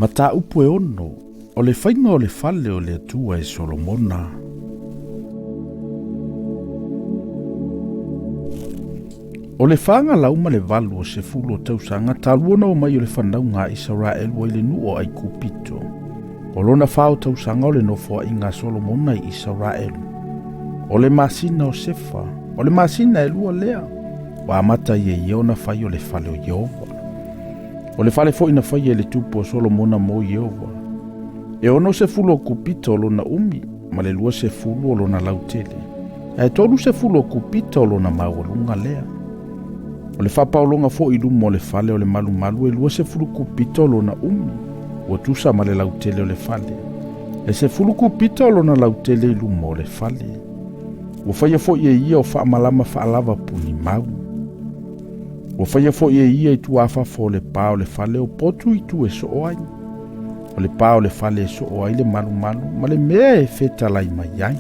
Mata upu e ono, o le whainga o le whale o le atua e Solomona. O le whanga lauma le valu o se fulo tausanga, taluona o mai o le whanau ngā Israel o le nu o ai kupito. O lona whao tausanga o le nofoa i ngā Solomona i Israel. O le masina o sefa, o le masina e lua lea, wa amata i e iona whai o le whale o Jehova. O le whale fo ina whai e le tupu o Solomona mo Jehova. E ono se fulo o kupito o lona umi, ma le lua se fulo o lona lautele. E tolu se fulo o kupito o lona maualunga lea. O le whapaolonga fo i lumo o le whale o le malu malu e lua se fulo kupito o lona umi, o tusa ma le lautele o le whale. E se fulo kupito o lona lautele i lumo o le whale. O whaia fo i e ia o whaamalama whaalava puni mau. O whaia fo i e ia i tu awha fo le pā o le whale o potu i tu e so oai. O le pā o le whale e so oai le malu malu, ma le mea e wheta lai mai ai.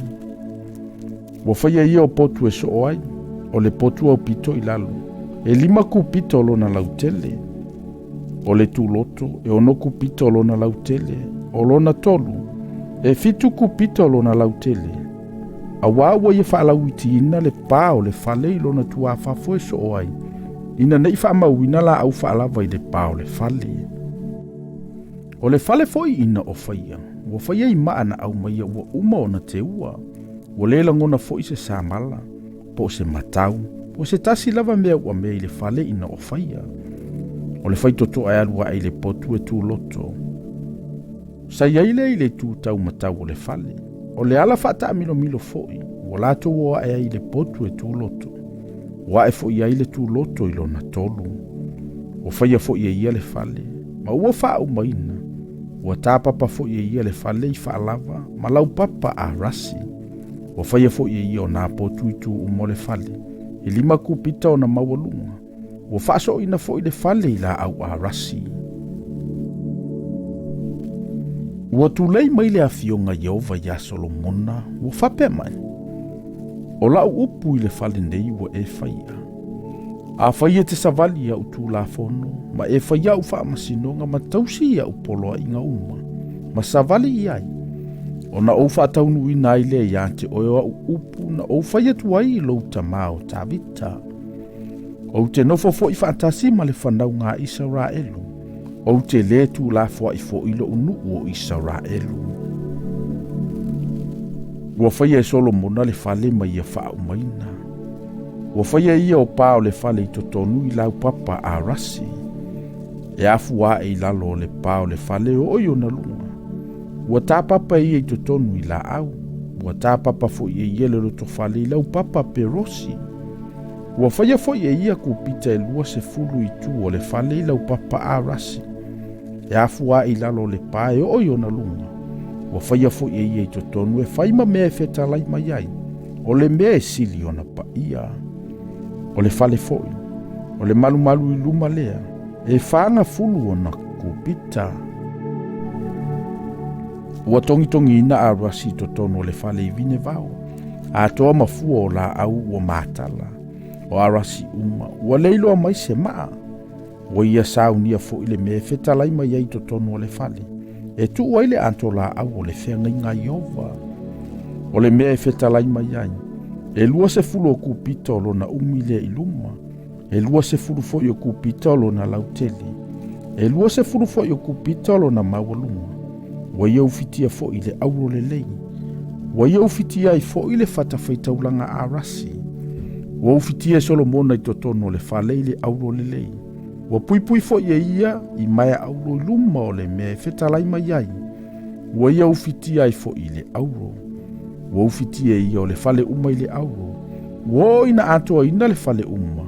O whaia ia o potu e so oai, o le potu au pito i lalu. E 5 kupito o lona lautele. O le tu loto, e 1 kupito o lona lautele. O lona tolu, e 7 kupito o lona lautele. A wawa ia whaalau iti ina le pā o le whale i lona tu awhafo e so oai. Ina nei whaamauina la au whaalava i le pā o le whale. O le whale foi ina o whaia. Ua whaia i maana au maia ua uma o na te ua. Ua le langona foi se samala. Po se matau. Po se tasi lava mea ua mea i le whale ina o whaia. O le whaitoto ai alua ai le potu e tu loto. Sa iaile i le tu tau matau o le whale. O le ala whata milo milo foi. Ua lato ua ai le potu e tu loto. Ua e foi ai le tu loto i lona tolu. O whaia foi e ia le whale. Ma ua wha au maina. Ua tāpapa foi e ia le whale i whaalava. Ma lau papa a rasi. Ua whaia foi e ia o nā potu i tu umo le whale. I 5 kupita o na mawalunga. Ua whaaso ina foi le whale i la au a rasi. Ua tūlei mai le awhionga Jehova ia Solomona. Ua whape mai. O lau upu i le whale nei ua e whaia. A whaia te savali au tū la whono. Ma e whaia au whaamasinonga ma tausi au poloa inga uma. Ma savali i ai. O na ou whaataunu i nai le ia te oe au upu na ou whaia tuai i lau tamao tā vita. O te nofo fo i whaatasi ma le whanau ngā Israelu. O te le tū la fwa i fo ilo unu o Israelu. Ua whaia e Solomona le whale mai ia whaau maina. Ua whaia ia o pā o le whale i totonu i lau papa a rasi. E afua e i lalo o le pā o le whale o oio na lunga. Ua tāpapa ia i totonu i la au. Ua tāpapa fo ia ia le roto whale i lau papa perosi. Ua whaia fo ia ia kupita e lua se fulu i tu o le whale i lau papa a rasi. E afua i lalo le pā e oio na lunga. Ua whaia fo ia ia i totonu e whaima mea e wheta lai mai ai. O le mea e sili o na pa ia. O le whale foi. O le malu malu i luma lea. E whaanga fulu o na kupita. Ua tongi tongi ina a rasi totonu o le whale i vine vau. A toa mafua o la au o mātala. O a rasi uma. Ua leilo a mai se maa. Ua ia saunia fo i le mea e wheta lai mai ai totonu o le whale. E tu ua ile anto la au o le whenga inga Jehova. O le mea e wheta lai mai ai. E lua se fulu o kupita o lona umile i luma. E lua se fulu fo i o kupita o lona lautele. E lua se fulu fo i o kupita o lona mawalunga. Wa ia ufitia fo i le auro le lei. Wa ia ufitia i fo i le fata faitaulanga a rasi. Wa ufitia Solomona i totono le whale i le auro le lei. Wa pui pui fo ia i maya auro i luma o le mea e whetalai mai ai. Wa ia ufitia i fo i le auro. Wa ufitia ia o le whale uma i le auro. Wa ina atoa ina le whale uma.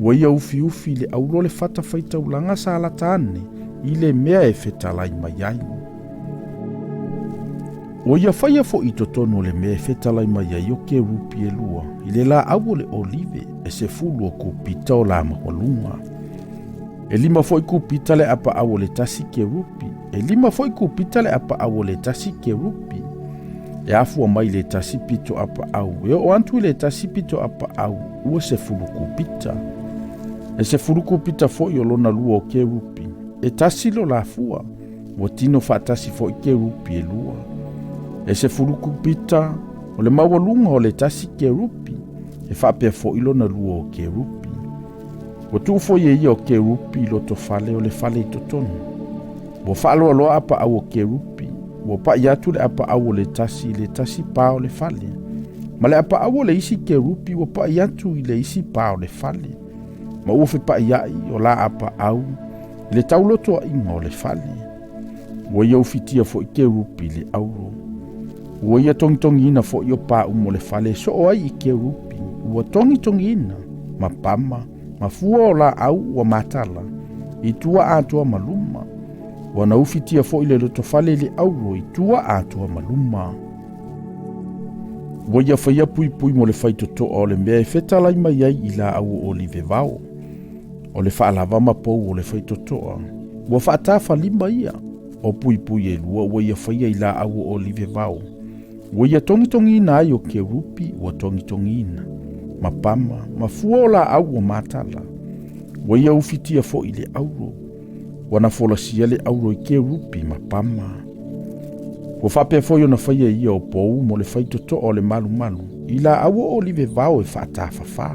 Wa ia ufi le auro le fata faitaulanga sa alatane i le mea e whetalai mai ai. O ia whaia fo i totono le mea e whetalai mai ai o ke rupi e lua. I le la au le olive e se fulu o kupita o la mawalunga. E 5 fo i kupita le apa au le tasi ke rupi. E 5 fo i kupita le apa au le tasi ke rupi. E afua mai le tasi pito apa au. E o antu le tasi pito apa au. Ua se fulu kupita. E se fulu kupita fo i o lona lua o ke rupi. E tasi lo la fua. ua tino faatasi fo'i kerupi e lua. E se fuluku pita o le maualuga o le tasi kerupi e faapea fo'i lona lua o kerupi. Ua tu'u foi e ia o kerupi i loto fale o le fale i totonu. Ua faaloaloa apa'au o kerupi ua pa'i atu le apa'au o le tasi pā o le fale. Ma le apa'au o le isi kerupi ua pa'i atu i le isi pā o le fale. Ma ua fepa'i ai o la apa'au i le taulotoa'iga o le fale. Ua ia ufitia fo'i kerupi i le auro. Ua ia tongitongina fo'i o pa'uma o le fale so'o ai i kerupi. Ua tongitongina ma pama ma fua o la au ua matala i tua atua maluma. Ua na ufitia fo'i le loto fale i le auro i tua atua maluma. Ua ia faia pui mo le faitoto'a o le mea e fetalai mai ai i la au o li vevao. O le fa'alava mapou o le faitoto'a. Ua fa'atafa lima ia. O pui e lua ua ia faia i la au o li vevao. Ua ia tongitongina ai o kerupi ua tongitongina. Ma pama, ma fua o la au o matala. Ua ia ufitia fo'i le auro. Ua na folasia le auro i kerupi ma pama. Ua fa'apea foi ona faia ia o pou mo le faitoto'a o le malumalu. I la au o li vevao e fa'atafafā.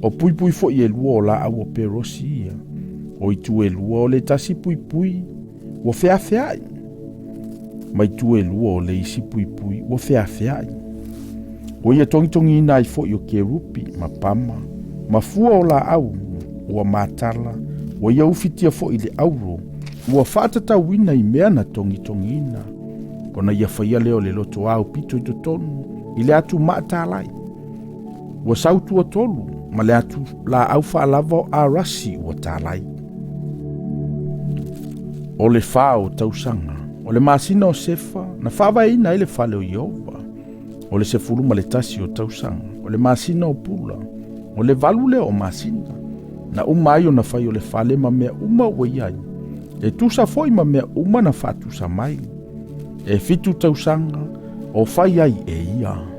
O pui fo'i e lua o la au o perosi ia. O i tu e lua o le tasi pui. Ua feafeai. Mai tu e lua o le isi pui. Ua feafeai. Ua ia tongitongina ai fo'i o kerupi ma pama. Ma fua o la au ua matala. Ua ia ufitia fo'i le auro. Ua fa'atatauina i mea na tongitongina. Ona ia faia leo le loto au pito i totonu. I le atu maatalai. Ua sautu o tolu. Ma le atu la au fa'alava o arasi ua talai. O le fā o tausanga. O le masina o sefa. Na whaawaina i le fale o Iova. O le sefulu ma le tasi o tausanga. O le masina o pula. O le valule o masina. Na umai o na fai o le fale ma mea uma ua iai. E tusa foi ma mea uma na fatusa mai. E fitu tausanga o fai ai e ia.